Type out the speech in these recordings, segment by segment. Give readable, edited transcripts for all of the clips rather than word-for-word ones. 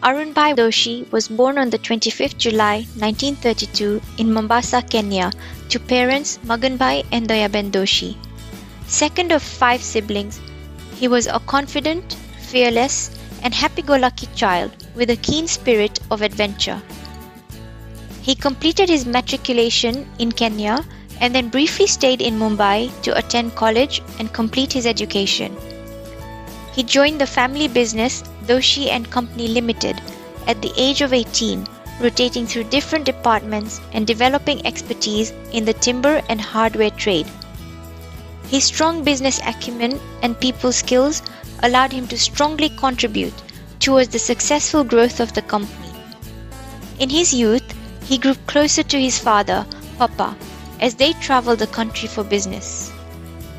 Arunbhai Doshi was born on the 25th July 1932 in Mombasa, Kenya, to parents Maganbhai and Dayaben Doshi. Second of 5 siblings, he was a confident, fearless, and happy-go-lucky child with a keen spirit of adventure. He completed his matriculation in Kenya and then briefly stayed in Mumbai to attend college and complete his education. He joined the family business Doshi and Company Limited at the age of 18, rotating through different departments and developing expertise in the timber and hardware trade. His strong business acumen and people skills allowed him to strongly contribute towards the successful growth of the company. In his youth, he grew closer to his father, Papa, as they traveled the country for business.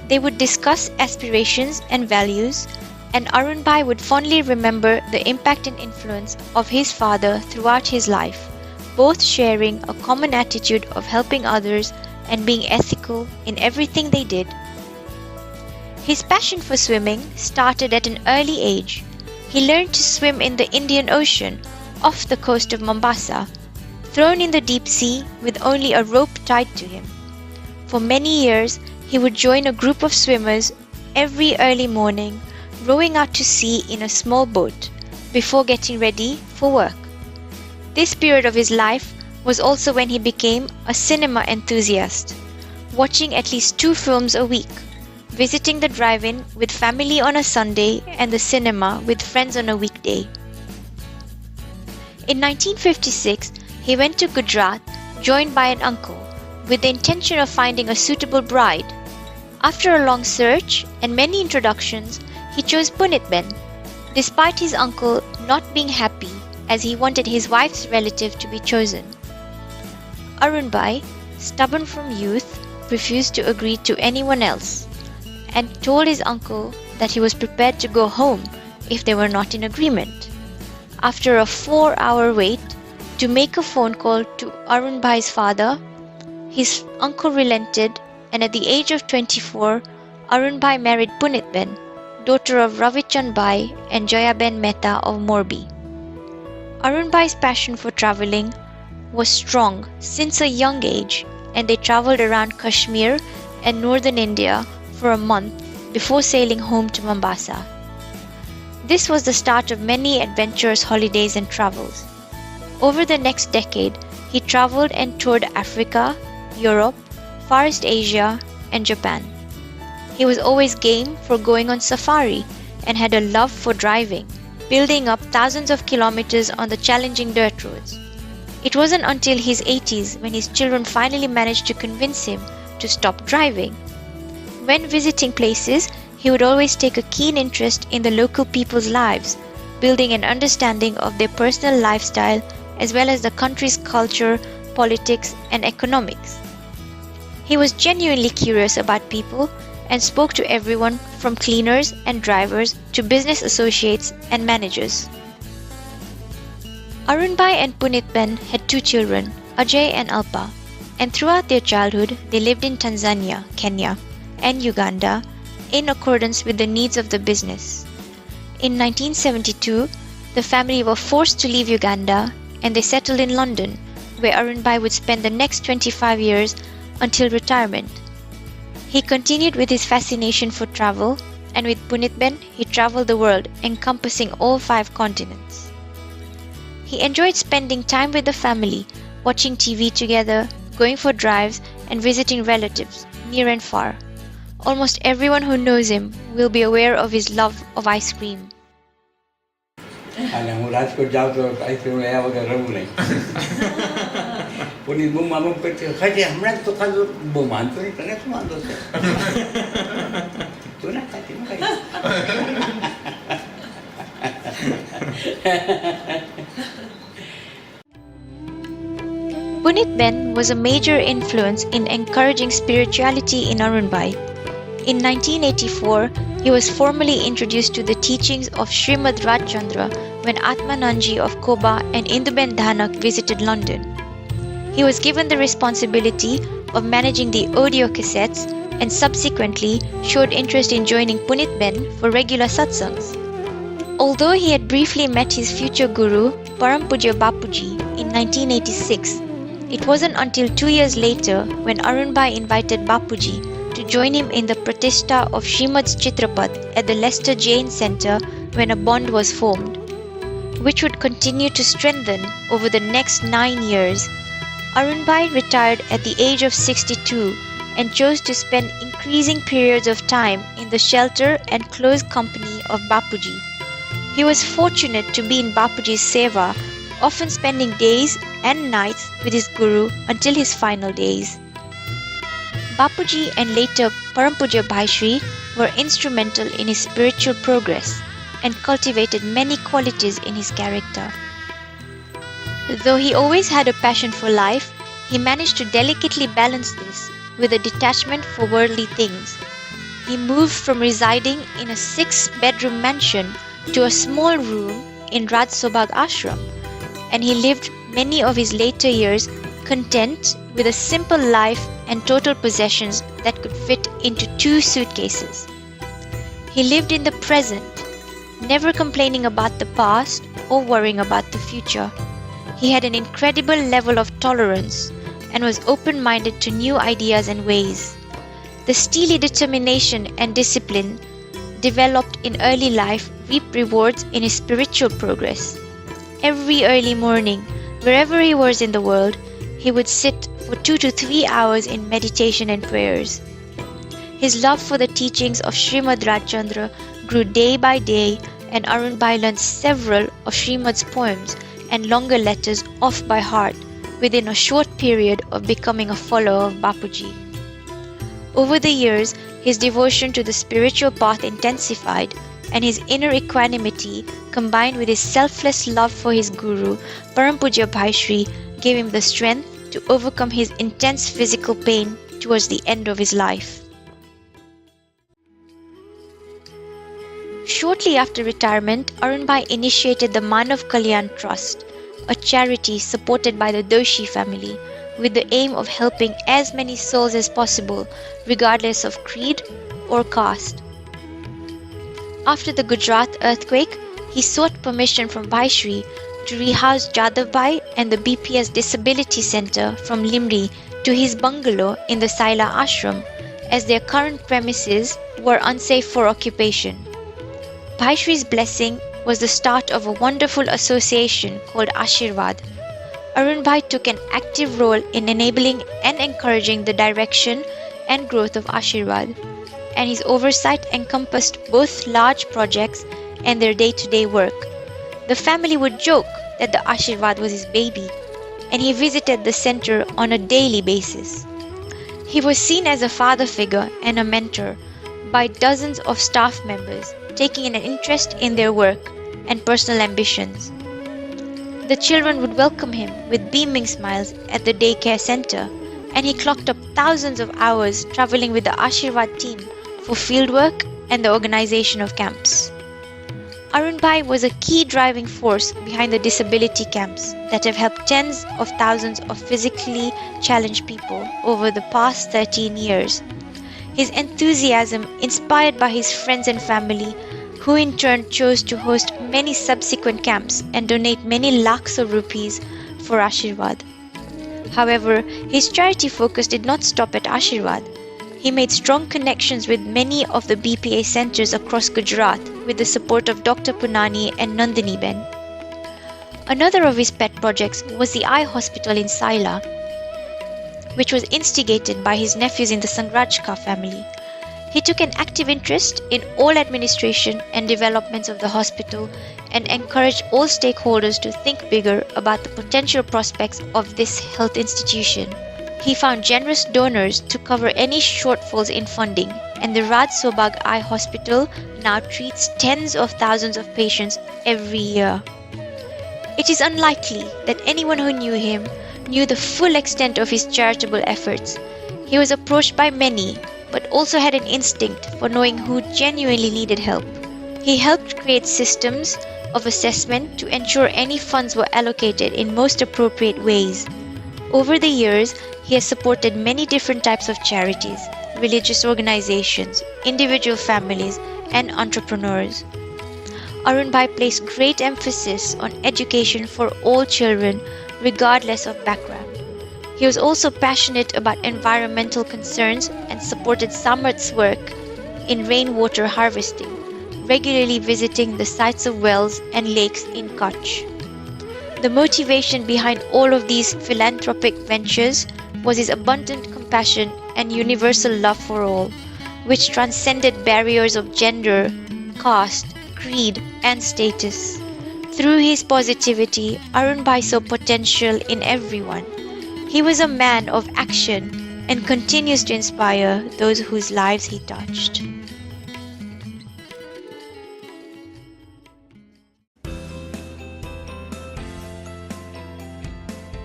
They would discuss aspirations and values, and Arunbhai would fondly remember the impact and influence of his father throughout his life, both sharing a common attitude of helping others and being ethical in everything they did. His passion for swimming started at an early age. He learned to swim in the Indian Ocean off the coast of Mombasa, thrown in the deep sea with only a rope tied to him. For many years, he would join a group of swimmers every early morning, rowing out to sea in a small boat before getting ready for work. This period of his life was also when he became a cinema enthusiast, watching at least 2 films a week, visiting the drive-in with family on a Sunday and the cinema with friends on a weekday. In 1956, he went to Gujarat, joined by an uncle, with the intention of finding a suitable bride. After a long search and many introductions, he chose Punitben, despite his uncle not being happy as he wanted his wife's relative to be chosen. Arunbhai, stubborn from youth, refused to agree to anyone else and told his uncle that he was prepared to go home if they were not in agreement. After a 4-hour wait to make a phone call to Arunbhai's father, his uncle relented, and at the age of 24, Arunbhai married Punitben, daughter of Ravichand Bhai and Jayaben Mehta of Morbi. Arunbhai's passion for travelling was strong since a young age, and they travelled around Kashmir and northern India for a month before sailing home to Mombasa. This was the start of many adventurous holidays and travels. Over the next decade, he travelled and toured Africa, Europe, Far East Asia, and Japan. He was always game for going on safari and had a love for driving, building up thousands of kilometers on the challenging dirt roads. It wasn't until his 80s when his children finally managed to convince him to stop driving. When visiting places, he would always take a keen interest in the local people's lives, building an understanding of their personal lifestyle as well as the country's culture, politics, and economics. He was genuinely curious about people and spoke to everyone from cleaners and drivers to business associates and managers. Arunbhai and Punitben had 2 children, Ajay and Alpa, and throughout their childhood they lived in Tanzania, Kenya, and Uganda in accordance with the needs of the business. In 1972, the family were forced to leave Uganda and they settled in London, where Arunbhai would spend the next 25 years until retirement. He continued with his fascination for travel, and with Punitben, he traveled the world, encompassing all 5 continents. He enjoyed spending time with the family, watching TV together, going for drives, and visiting relatives, near and far. Almost everyone who knows him will be aware of his love of ice cream. અને હું રાજકોટ જાઉં તો ice cream લઈ વગર રહું નહીં. કોની બૂમ આમ કરતી ખાજે હમણાં જ તો ખાધું બહુ માનતો નહીં, તને શું વાંધો છે? તું ના ખાતી હું ખાઈ. Punitben was a major influence in encouraging spirituality in Arunbhai. In 1984, he was formally introduced to the teachings of Srimad Rajchandra when Atmananji of Koba and Induben Dhanak visited London. He was given the responsibility of managing the audio cassettes and subsequently showed interest in joining Punitben for regular satsangs. Although he had briefly met his future guru, Param Pujya Bapuji, in 1986, it wasn't until 2 years later when Arunbhai invited Bapuji to join him in the Pratishtha of Srimad's Chitrapat at the Leicester Jain Centre when a bond was formed, which would continue to strengthen over the next 9 years. Arunbhai retired at the age of 62 and chose to spend increasing periods of time in the shelter and close company of Bapuji. He was fortunate to be in Bapuji's seva, often spending days and nights with his guru until his final days. Bapuji and later Param Pujya Bhaishri were instrumental in his spiritual progress and cultivated many qualities in his character. Though he always had a passion for life, he managed to delicately balance this with a detachment for worldly things. He moved from residing in a 6-bedroom mansion to a small room in Raj Sobhag ashram, and he lived many of his later years content with a simple life and total possessions that could fit into 2 suitcases. He lived in the present, never complaining about the past or worrying about the future. He had an incredible level of tolerance and was open-minded to new ideas and ways. The steely determination and discipline developed in early life reaped rewards in his spiritual progress. Every early morning, wherever he was in the world, he would sit for 2 to 3 hours in meditation and prayers. His love for the teachings of Srimad Rajchandra grew day by day, and Arunbhai learned several of Srimad's poems and longer letters off by heart within a short period of becoming a follower of Bapuji. Over the years, his devotion to the spiritual path intensified, and his inner equanimity, combined with his selfless love for his guru, Param Pujya Bhaishri, gave him the strength to overcome his intense physical pain towards the end of his life. Shortly after retirement, Arunbhai initiated the Manav Kalyan Trust, a charity supported by the Doshi family, with the aim of helping as many souls as possible, regardless of creed or caste. After the Gujarat earthquake, he sought permission from Bhaishri to rehouse Jadavbhai and the BPS Disability Centre from Limri to his bungalow in the Saila ashram, as their current premises were unsafe for occupation. Bhaishri's blessing was the start of a wonderful association called Ashirvad. Arunbhai took an active role in enabling and encouraging the direction and growth of Ashirvad, and his oversight encompassed both large projects and their day-to-day work. The family would joke that the Ashirvad was his baby, and he visited the center on a daily basis. He was seen as a father figure and a mentor by dozens of staff members, taking an interest in their work and personal ambitions. The children would welcome him with beaming smiles at the daycare center, and he clocked up thousands of hours traveling with the Ashirvad team for fieldwork and the organization of camps. Arunbhai was a key driving force behind the disability camps that have helped tens of thousands of physically challenged people over the past 13 years. His enthusiasm inspired by his friends and family, who in turn chose to host many subsequent camps and donate many lakhs of rupees for Ashirvad. However, his charity focus did not stop at Ashirvad. He made strong connections with many of the BPA centers across Gujarat with the support of Dr. Punani and Nandini Ben. Another of his pet projects was the eye hospital in Saila, which was instigated by his nephews in the Sangrajka family. He took an active interest in all administration and developments of the hospital and encouraged all stakeholders to think bigger about the potential prospects of this health institution. He found generous donors to cover any shortfalls in funding, and the Raj Sobhag Eye Hospital now treats tens of thousands of patients every year. It is unlikely that anyone who knew him knew the full extent of his charitable efforts. He was approached by many, but also had an instinct for knowing who genuinely needed help. He helped create systems of assessment to ensure any funds were allocated in most appropriate ways. Over the years, he has supported many different types of charities, religious organizations, individual families, and entrepreneurs. Arunbhai placed great emphasis on education for all children, regardless of background. He was also passionate about environmental concerns and supported Samarth's work in rainwater harvesting, regularly visiting the sites of wells and lakes in Kutch. The motivation behind all of these philanthropic ventures was his abundant compassion and universal love for all, which transcended barriers of gender, caste, creed, and status. Through his positivity, Arunbhai saw potential in everyone. He was a man of action and continues to inspire those whose lives he touched.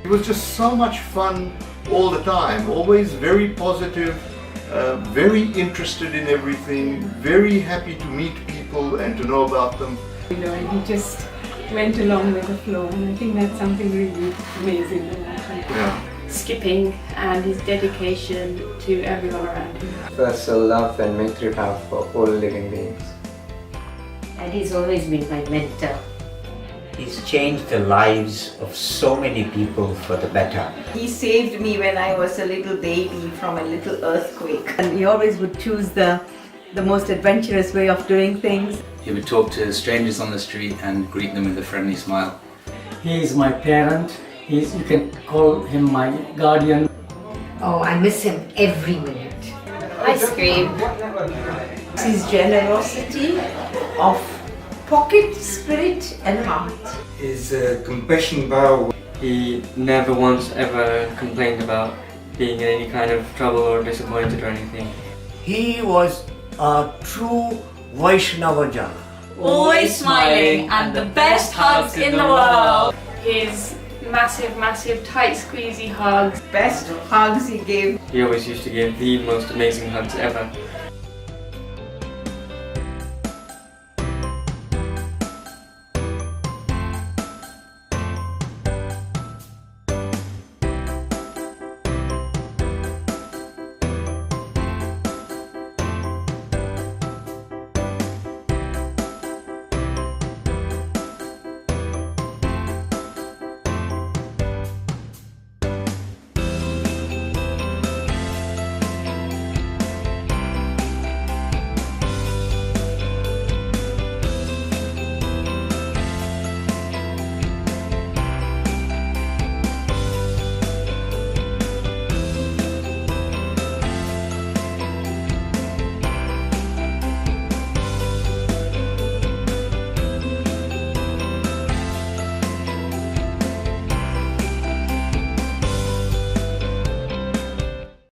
It was just so much fun all the time, always very positive, very interested in everything, very happy to meet people and to know about them. And he just went along with the flow, and I think that's something really amazing. Yeah. Skipping and his dedication to everyone around him. Universal love and Maitri Bhav for all living beings. And he's always been my mentor. He's changed the lives of so many people for the better. He saved me when I was a little baby from a little earthquake. And he always would choose the most adventurous way of doing things. He would talk to strangers on the street and greet them with a friendly smile. He is my parent. You can call him my guardian. Oh, I miss him every minute. Ice cream. His generosity of pocket, spirit and heart. His compassion bhav. He never once ever complained about being in any kind of trouble or disappointed or anything. He was a true Vaishnava Jana. Always smiling and the best hugs in the world. His massive, tight, squeezy hugs. Best hugs he gave. He always used to give the most amazing hugs ever.